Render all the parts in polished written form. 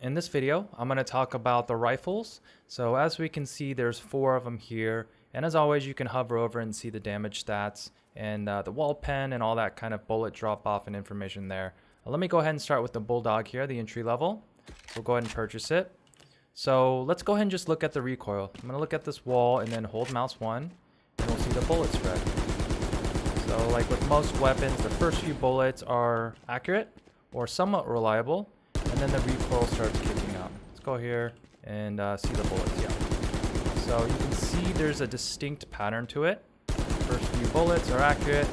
In this video, I'm going to talk about the rifles. So as we can see, there's 4 of them here. And as always, you can hover over and see the damage stats and the wall pen and all that kind of bullet drop off and information there. Let me go ahead and start with the Bulldog here, the entry level. We'll go ahead and purchase it. So let's go ahead and just look at the recoil. I'm going to look at this wall and then hold mouse 1 and we'll see the bullet spread. So like with most weapons, the first few bullets are accurate or somewhat reliable. And then the recoil starts kicking up. Let's go here and see the bullets. Yeah. So you can see there's a distinct pattern to it. First few bullets are accurate.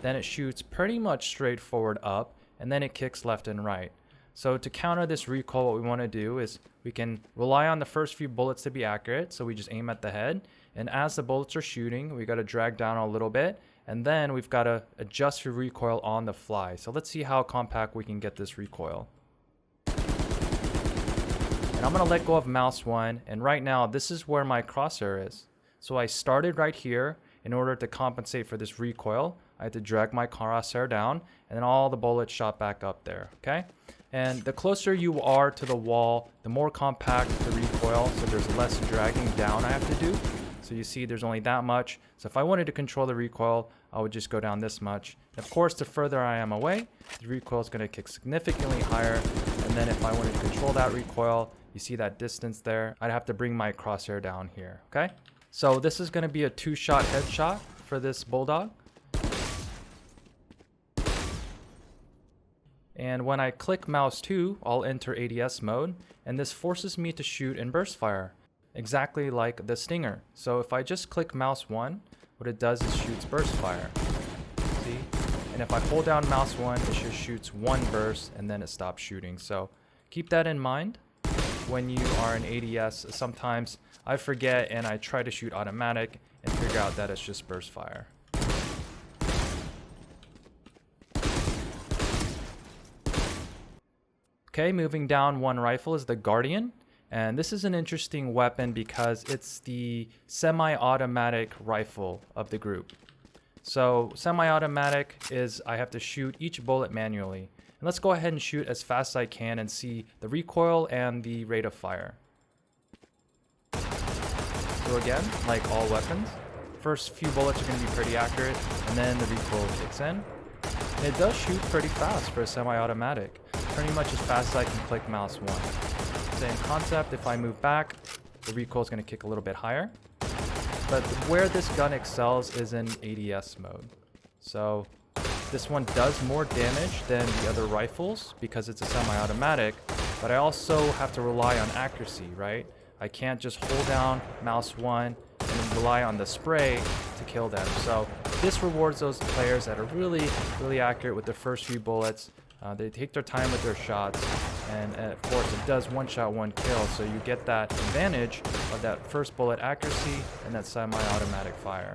Then it shoots pretty much straight forward up. And then it kicks left and right. So to counter this recoil, what we want to do is we can rely on the first few bullets to be accurate. So we just aim at the head. And as the bullets are shooting, we got to drag down a little bit. And then we've got to adjust your recoil on the fly. So let's see how compact we can get this recoil. And I'm going to let go of mouse 1, and right now this is where my crosshair is. So I started right here. In order to compensate for this recoil, I had to drag my crosshair down, and then all the bullets shot back up there, okay? And the closer you are to the wall, the more compact the recoil, so there's less dragging down I have to do. So you see there's only that much. So if I wanted to control the recoil, I would just go down this much. And of course, the further I am away, the recoil is going to kick significantly higher. And then if I wanted to control that recoil, you see that distance there, I'd have to bring my crosshair down here, okay? So this is going to be a 2-shot headshot for this Bulldog. And when I click mouse 2, I'll enter ADS mode, and this forces me to shoot in burst fire, exactly like the Stinger. So if I just click mouse 1, what it does is shoots burst fire. See? And if I hold down mouse 1, it just shoots 1 burst and then it stops shooting. So keep that in mind when you are in ADS. Sometimes I forget and I try to shoot automatic and figure out that it's just burst fire. Okay, moving down one rifle is the Guardian. And this is an interesting weapon because it's the semi-automatic rifle of the group. So semi-automatic is I have to shoot each bullet manually. And let's go ahead and shoot as fast as I can and see the recoil and the rate of fire. So again, like all weapons, first few bullets are going to be pretty accurate and then the recoil kicks in. And it does shoot pretty fast for a semi-automatic, pretty much as fast as I can click mouse 1. Same concept, if I move back, the recoil is going to kick a little bit higher. But where this gun excels is in ADS mode. So this one does more damage than the other rifles because it's a semi-automatic, but I also have to rely on accuracy, right? I can't just hold down mouse 1 and rely on the spray to kill them. So this rewards those players that are really accurate with the first few bullets. They take their time with their shots, and of course it does 1-shot 1 kill, so you get that advantage of that first bullet accuracy and that semi-automatic fire.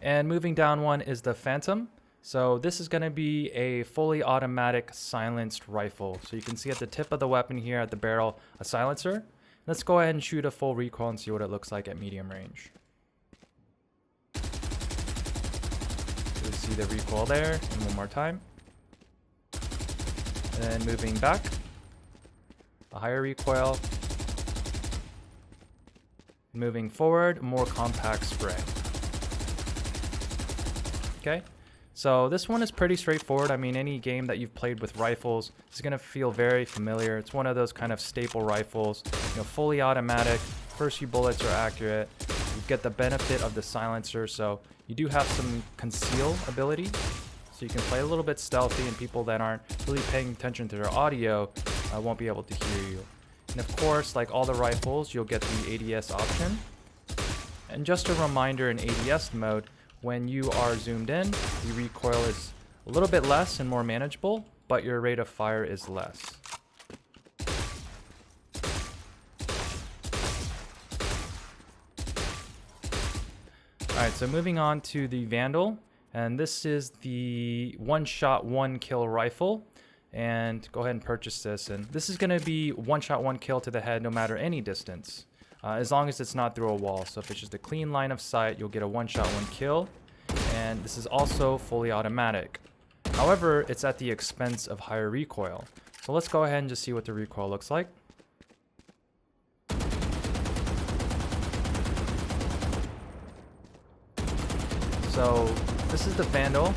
And moving down one is the Phantom. So this is going to be a fully automatic silenced rifle. So you can see at the tip of the weapon here at the barrel a silencer. Let's go ahead and shoot a full recoil and see what it looks like at medium range. You see the recoil there, and one more time. And then moving back, a higher recoil. Moving forward, more compact spray. Okay, so this one is pretty straightforward. I mean, any game that you've played with rifles is going to feel very familiar. It's one of those kind of staple rifles, fully automatic. First few bullets are accurate. You get the benefit of the silencer, so you do have some conceal ability. So you can play a little bit stealthy, and people that aren't really paying attention to their audio won't be able to hear you. And of course, like all the rifles, you'll get the ADS option. And just a reminder, in ADS mode, when you are zoomed in, the recoil is a little bit less and more manageable, but your rate of fire is less. Alright, so moving on to the Vandal, and this is the 1-shot 1 kill rifle. And go ahead and purchase this, and this is going to be 1-shot 1 kill to the head no matter any distance, as long as it's not through a wall. So if it's just a clean line of sight, you'll get a 1-shot 1 kill. And this is also fully automatic. However, it's at the expense of higher recoil. So let's go ahead and just see what the recoil looks like. So this is the Vandal,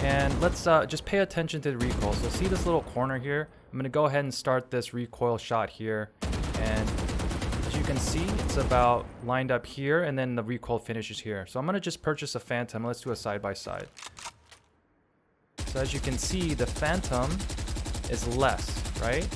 and let's just pay attention to the recoil. So see this little corner here? I'm gonna go ahead and start this recoil shot here, and as you can see, it's about lined up here, and then the recoil finishes here. So I'm gonna just purchase a Phantom. Let's do a side by side. So as you can see, the Phantom is less, right?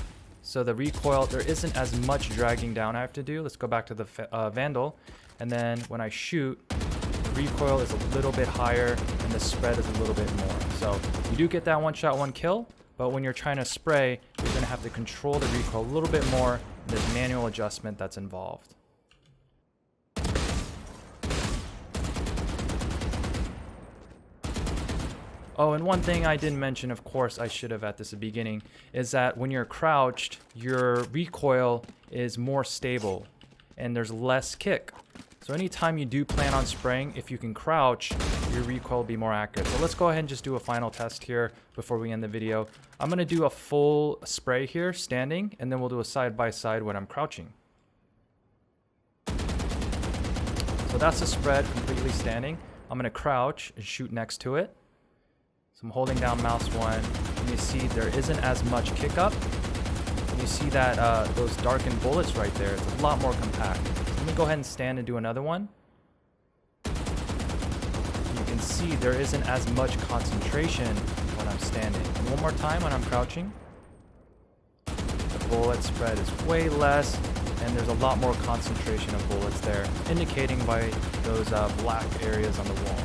So the recoil, there isn't as much dragging down I have to do. Let's go back to the Vandal, and then when I shoot, the recoil is a little bit higher and the spread is a little bit more. So you do get that one shot, one kill, but when you're trying to spray, you're gonna have to control the recoil a little bit more. There's manual adjustment that's involved. Oh, and one thing I didn't mention, of course I should have at this beginning, is that when you're crouched, your recoil is more stable and there's less kick. So anytime you do plan on spraying, if you can crouch, your recoil will be more accurate. So let's go ahead and just do a final test here before we end the video. I'm going to do a full spray here, standing, and then we'll do a side by side when I'm crouching. So that's the spread completely standing. I'm going to crouch and shoot next to it. So I'm holding down mouse 1, and you see there isn't as much kick up. And you see that those darkened bullets right there, it's a lot more compact. Let me go ahead and stand and do another one. You can see there isn't as much concentration when I'm standing. And one more time when I'm crouching. The bullet spread is way less, and there's a lot more concentration of bullets there, indicating by those black areas on the wall.